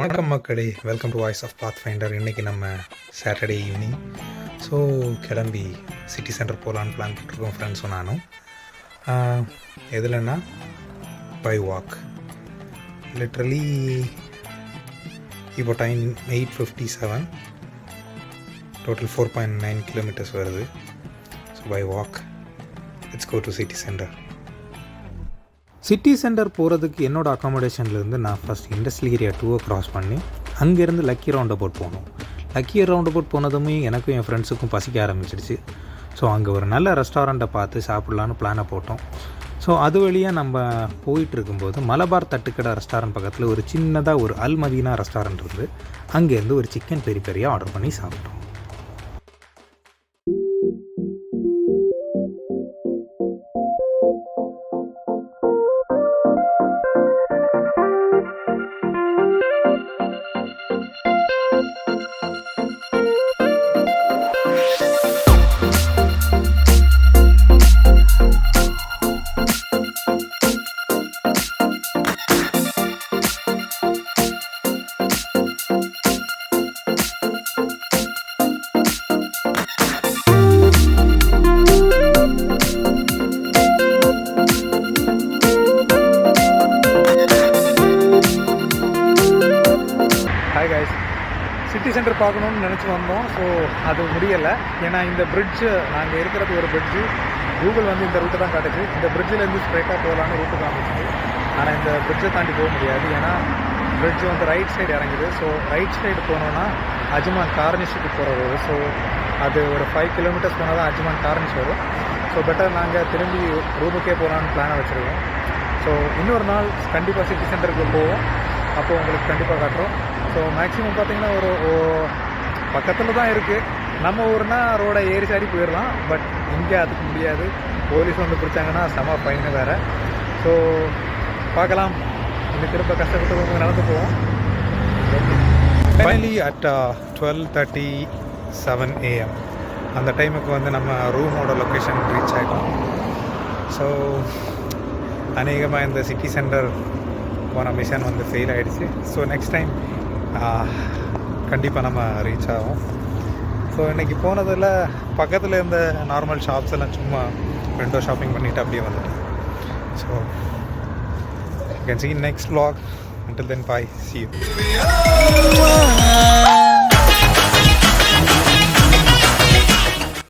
வணக்கம் மக்களே, welcome to voice of Pathfinder. இன்றைக்கி நம்ம சாட்டர்டே ஈவினிங். ஸோ கிளம்பி சிட்டி சென்டர் போகலான்னு பிளான் பண்ணிருக்கோம் ஃப்ரெண்ட்ஸும் நானும். எதுலன்னா பை வாக். லிட்ரலி இப்போ டைம் 8:57, டோட்டல் 4.9 கிலோமீட்டர்ஸ் வருது. So by walk let's go to city centre. City centre போகிறதுக்கு என்னோடய அக்காமடேஷன்லேருந்து நான் ஃபஸ்ட் இண்டஸ்ட்ரியல் ஏரியா 2 க்ராஸ் பண்ணி அங்கேருந்து லக்கி ரவுண்ட் அபவுட் போனோம். லக்கி ரவுண்ட் அபவுட் போனதுமே எனக்கும் என் ஃப்ரெண்ட்ஸுக்கும் பசிக்க ஆரம்பிச்சிடுச்சு. ஸோ அங்கே ஒரு நல்ல ரெஸ்டாரண்ட்டை பார்த்து சாப்பிட்லான்னு பிளானை போட்டோம். ஸோ அது வழியாக நம்ம போயிட்டு இருக்கும்போது மலபார் தட்டுக்கடை ரெஸ்டாரண்ட் பக்கத்தில் ஒரு சின்னதாக ஒரு அல் மதீனா ரெஸ்டாரண்ட் இருந்து அங்கேருந்து ஒரு சிக்கன் பெரி பெரியாக ஆர்டர் பண்ணி சாப்பிட்டோம். ஹாய் கைஸ், சிட்டி சென்டர் பார்க்கணுன்னு நினச்சி வந்தோம். ஸோ அது முடியலை. ஏன்னா இந்த பிரிட்ஜு, நாங்கள் இருக்கிறது ஒரு பிரிட்ஜு, கூகுள் வந்து இந்த ரூட்டை தான் காட்டுச்சு. இந்த பிரிட்ஜிலேருந்து ஸ்ட்ரைட்டாக போகலான்னு ரூட்டு காமிச்சு. ஆனால் இந்த பிரிட்ஜை தாண்டி போக முடியாது. ஏன்னா பிரிட்ஜு வந்து ரைட் சைடு இறங்குது. ஸோ ரைட் சைடு போனோன்னா அஜ்மான் கார்னிஷுக்கு போகிற ரோடு. ஸோ அது ஒரு 5 கிலோமீட்டர்ஸ் போனால் தான் அஜ்மான் கார்னிஷ் வரும். ஸோ பெட்டர் நாங்கள் திரும்பி ரூமுக்கே போகலான்னு பிளானை வச்சுருக்கோம். ஸோ இன்னொரு நாள் கண்டிப்பாக சிட்டி சென்டருக்கு போவோம். அப்போது உங்களுக்கு கண்டிப்பாக காட்டுறோம். ஸோ மேக்ஸிமம் பார்த்திங்கன்னா ஒரு பக்கத்தில் தான் இருக்குது. நம்ம ஊர்னா ரோடை ஏறி சாடி போயிடலாம். பட் இங்கே அதுக்கு முடியாது. போலீஸ் வந்து பிடிச்சாங்கன்னா செம ஃபைனு வேறு. ஸோ பார்க்கலாம். இங்கே திரும்ப கஷ்டப்பட்டு நடந்து போவோம். ஃபைனலி அட் 12:37 AM அந்த டைமுக்கு வந்து நம்ம ரூமோட லொக்கேஷன் ரீச் ஆகிட்டோம். ஸோ அநேகமாக இந்த சிட்டி சென்டர் போன மிஷன் வந்து ஃபெயில் ஆகிடுச்சு. ஸோ நெக்ஸ்ட் டைம் கண்டிப்பாக நம்ம ரீச் ஆகும். ஸோ இன்றைக்கி போனதில் பக்கத்தில் இருந்த நார்மல் ஷாப்ஸ் எல்லாம் சும்மா விண்டோ ஷாப்பிங் பண்ணிவிட்டு அப்படியே வந்துட்டேன். So you can see next vlog. Until then, bye. See you.